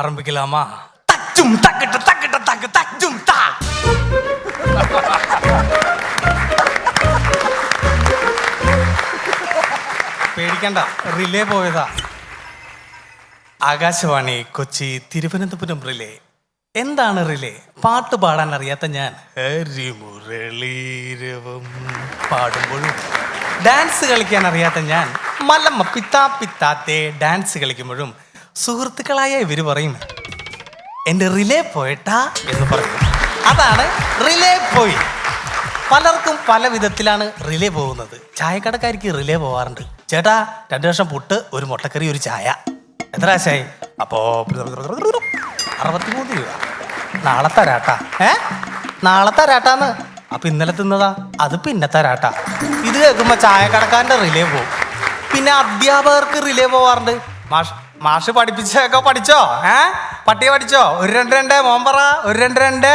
ஆரம்பிக்கலாமா? தச்சும் தக்கிட்ட தக்கிட்ட தக்கு தச்சும் தா. പേടിക്കണ്ട, റിലേ പോയതാ. ആകാശവാണി കൊച്ചി തിരുവനന്തപുരം റിലേ. എന്താണ് റിലേ? പാട്ട് പാടാൻ അറിയാത്ത ഞാൻ ഹരിമുരളീരവം പാടുമ്പോഴും ഡാൻസ് കളിക്കാൻ അറിയാത്ത ഞാൻ മലമ്മ പിത്താ പിത്താത്തെ ഡാൻസ് കളിക്കുമ്പോഴും സുഹൃത്തുക്കളായ ഇവർ പറയും എൻ്റെ റിലേ പോയിട്ടാ എന്ന് പറയും. അതാണ് റിലേ പോയി. പലർക്കും പല വിധത്തിലാണ് റിലേ പോകുന്നത്. ചായക്കടക്കാർക്ക് റിലേ പോവാറുണ്ട്. ചേട്ടാ 2 വർഷം പുട്ട്, ഒരു മുട്ടക്കറി, ഒരു ചായ. എത്ര ആശായി? അപ്പോ 63 രൂപ. നാളെ തരാട്ടാ. നാളെ തരാട്ടാന്ന്. അപ്പൊ ഇന്നലെ തിന്നതാ, അത് പിന്നെ തരാട്ടാ. ഇത് കേൾക്കുമ്പോ ചായക്കടക്കാരൻ്റെ റിലേ പോകും. പിന്നെ അധ്യാപകർക്ക് റിലേ പോവാറുണ്ട്. മാഷ് പഠിപ്പിച്ചൊക്കെ പഠിച്ചോ? പട്ടിയെ പഠിച്ചോ? 1 2 2 മോൻ പറ. 1 2 2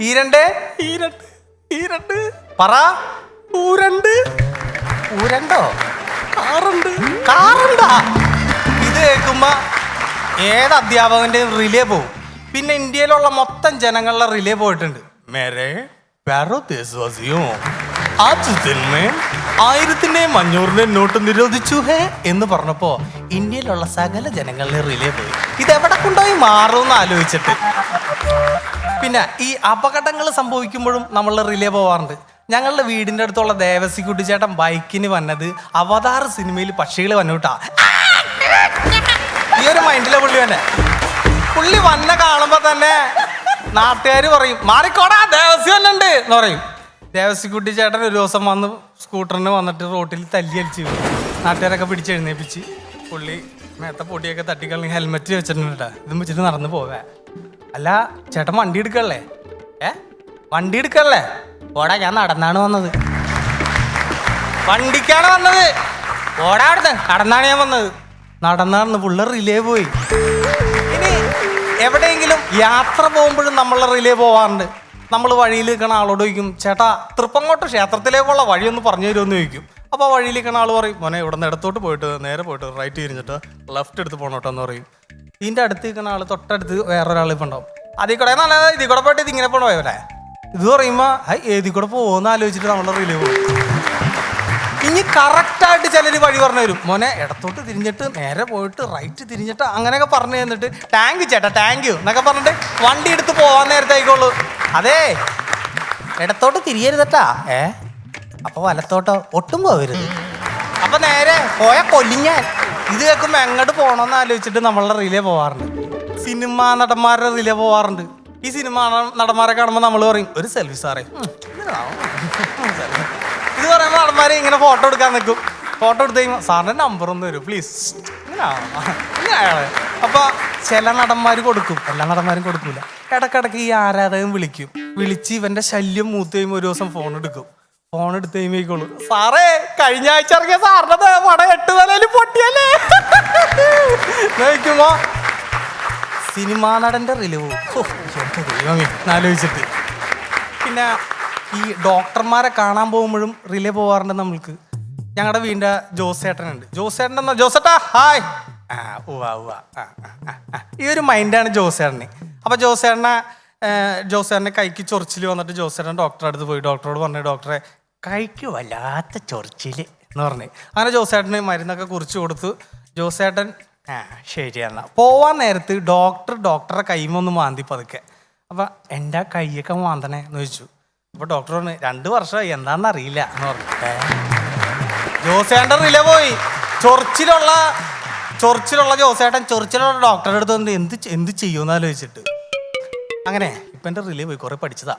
ഈ 2 ഈ 2 ഈ 2 പറ. ഊരണ്ട് ഊരണ്ടോ? കാറുണ്ട് കാറുണ്ടാ. ഇത് കേൾക്കുമ്പോ ഏത് അധ്യാപകന്റെ റിലേ പോകും. പിന്നെ ഇന്ത്യയിലുള്ള മൊത്തം ജനങ്ങളുടെ റിലേ പോയിട്ടുണ്ട്. മേരെ പ്യാരോ ദേശവാസിയോ, ആജ് ദിൻ മേ 1500 നോട്ട് നിരോധിച്ചു ഹേ എന്ന് പറഞ്ഞപ്പോ ഇന്ത്യയിലുള്ള സകല ജനങ്ങളുടെ റിലേ പോയി. ഇതെവിടെ കൊണ്ടുപോയി മാറുമെന്ന് ആലോചിച്ചിട്ട്. പിന്നെ ഈ അപകടങ്ങൾ സംഭവിക്കുമ്പോഴും നമ്മൾ റിലേ പോവാറുണ്ട്. ഞങ്ങളുടെ വീടിൻ്റെ അടുത്തുള്ള ദേവസിക്കുട്ടി ചേട്ടൻ ബൈക്കിന് വന്നത് അവതാർ സിനിമയിൽ പക്ഷികൾ വന്നുവിട്ടാ. ഈ ഒരു മൈൻഡിലെ പുള്ളി തന്നെ. പുള്ളി വന്ന കാണുമ്പോ തന്നെ നാട്ടുകാർ പറയും മാറിക്കോടാ ദേവസി വന്നുണ്ട് എന്ന് പറയും. ദേവസിക്കുട്ടി ചേട്ടൻ ഒരു ദിവസം വന്ന് സ്കൂട്ടറിന് വന്നിട്ട് റോട്ടിൽ തല്ലി അടിച്ച് നാട്ടുകാരൊക്കെ പിടിച്ചെഴുന്നേപ്പിച്ച് പുള്ളി മേത്ത പൊടിയൊക്കെ തട്ടിക്കളി ഹെൽമെറ്റ് വെച്ചിട്ടുണ്ട്. ഇതും വെച്ചിട്ട് നടന്നു പോവേ. അല്ല ചേട്ടൻ വണ്ടി എടുക്കല്ലേ? വണ്ടി എടുക്കല്ലേ? ഓടാ, ഞാൻ നടന്നാണ് വന്നത്. വണ്ടിക്കാണ് വന്നത്. ഓടാ അവിടുന്ന്. നടന്നാണ് ഞാൻ വന്നത്. നടന്നാണ് പുള്ളി റിലേ പോയി. ഇനി എവിടെയെങ്കിലും യാത്ര പോകുമ്പോഴും നമ്മളെ റിലേ പോവാറുണ്ട്. നമ്മൾ വഴിയിൽ നിൽക്കണ ആളോട് ചോദിക്കും, ചേട്ടാ തൃപ്പങ്ങോട്ട് ക്ഷേത്രത്തിലേക്കുള്ള വഴിയൊന്ന് പറഞ്ഞു തരുമെന്ന് ചോദിക്കും. അപ്പോൾ വഴിയിൽ നിൽക്കണ ആൾ പറയും, മോനെ ഇവിടെ നിന്ന് ഇടത്തോട്ട് പോയിട്ട് നേരെ പോയിട്ട് റൈറ്റ് തിരിഞ്ഞിട്ട് ലെഫ്റ്റ് എടുത്ത് പോകണോട്ടോ എന്ന് പറയും. ഇതിൻ്റെ അടുത്ത് നിൽക്കുന്ന ആൾ തൊട്ടടുത്ത് വേറൊരാൾ ഇപ്പം ഉണ്ടാവും. അതിൽ കൂടെ നല്ലത് ഇതിൽ കൂടെ പോയിട്ട് ഇതിങ്ങനെ പോകണ പോയവരെ. ഇത് പറയുമ്പോൾ ഏതിൽ കൂടെ പോകുമെന്ന് ആലോചിച്ചിട്ട് നമ്മളെ റിലേ പോകും. ഇനി കറക്റ്റായിട്ട് ചിലർ വഴി പറഞ്ഞു തരും. മോനെ ഇടത്തോട്ട് തിരിഞ്ഞിട്ട് നേരെ പോയിട്ട് റൈറ്റ് തിരിഞ്ഞിട്ട് അങ്ങനെയൊക്കെ പറഞ്ഞു തന്നിട്ട് താങ്ക് യു ചേട്ടാ താങ്ക് യു എന്നൊക്കെ പറഞ്ഞിട്ട് വണ്ടി എടുത്ത് പോകാൻ നേരത്തെ ആയിക്കോളൂ. അതേ ഇടത്തോട്ട് തിരിയരുതട്ടാ. അപ്പൊ വലത്തോട്ടോ ഒട്ടും പോകരുത്. അപ്പൊ നേരെ പോയ കൊല്ലിഞ്ഞാൻ. ഇത് കേൾക്കുമ്പോൾ എങ്ങോട്ട് പോകണമെന്ന് ആലോചിച്ചിട്ട് നമ്മളുടെ റിലേ പോവാറുണ്ട്. സിനിമാ നടന്മാരുടെ റിലേ പോവാറുണ്ട്. ഈ സിനിമാ നടന്മാരെ കാണുമ്പോൾ നമ്മൾ പറയും ഒരു സെൽഫി സാറേ. ഇത് പറയുമ്പോൾ നടന്മാരെ ഇങ്ങനെ ഫോട്ടോ എടുക്കാൻ നിൽക്കും. ഫോട്ടോ എടുത്ത് കഴിയുമ്പോൾ സാറിൻ്റെ നമ്പർ ഒന്ന് തരും പ്ലീസ്. ഇങ്ങനെ അപ്പൊ ചില നടന്മാർ കൊടുക്കും, എല്ലാ നടന്മാരും കൊടുക്കൂല. ഇടക്കിടക്ക് ഈ ആരാധകൻ വിളിക്കും. വിളിച്ച് ഇവന്റെ ശല്യം മൂത്ത് കഴിയുമ്പോൾ ഒരു ദിവസം ഫോൺ എടുക്കും. ഫോൺ എടുത്ത് കഴിയുമ്പോഴേക്കുള്ളൂ, സാറേ കഴിഞ്ഞ ആഴ്ച ഇറങ്ങിയ സാറിന്റെ പടം 8 നിലയിൽ പൊട്ടിയല്ലേ നോക്കുമ്പോ സിനിമാ നടന്റെ റിലവ് ആലോചിച്ചിട്ട്. പിന്നെ ഈ ഡോക്ടർമാരെ കാണാൻ പോകുമ്പോഴും റിലേ പോവാറുണ്ട് നമ്മൾക്ക്. ഞങ്ങളുടെ വീടിൻ്റെ ജോസേട്ടനുണ്ട്. ജോസേട്ടാ ഹായ്. ഈ ഒരു മൈൻഡാണ് ജോസേട്ടന്. അപ്പോൾ ജോസേട്ടനെ കൈക്ക് ചൊറിച്ചിൽ വന്നിട്ട് ജോസേട്ടൻ ഡോക്ടറെ അടുത്ത് പോയി ഡോക്ടറോട് പറഞ്ഞു, ഡോക്ടറെ കൈക്ക് വല്ലാത്ത ചൊറിച്ചിൽ എന്ന് പറഞ്ഞു. അങ്ങനെ ജോസേട്ടന് മരുന്നൊക്കെ കുറിച്ച് കൊടുത്തു. ജോസേട്ടൻ ശരിയാണ്. പോവാൻ നേരത്ത് ഡോക്ടറെ കൈമൊന്ന് മാന്തി പതുക്കെ. അപ്പം എൻ്റെ കൈയൊക്കെ മാന്തണേ എന്ന് ചോദിച്ചു. അപ്പോൾ ഡോക്ടർ പറഞ്ഞു 2 വർഷമായി എന്താണെന്നറിയില്ല എന്ന് പറഞ്ഞു. ജോസേട്ടൻ റിലേ പോയി. ചൊറിച്ചിലുള്ള ജോസേട്ടൻ ചൊറിച്ചിലുള്ള ഡോക്ടറുടെ അടുത്ത് വന്ന് എന്ത് ചെയ്യുമെന്ന് ആലോചിച്ചിട്ട്. അങ്ങനെ ഇപ്പം എൻ്റെ റിലേ പോയി, കുറേ പഠിച്ചതാ.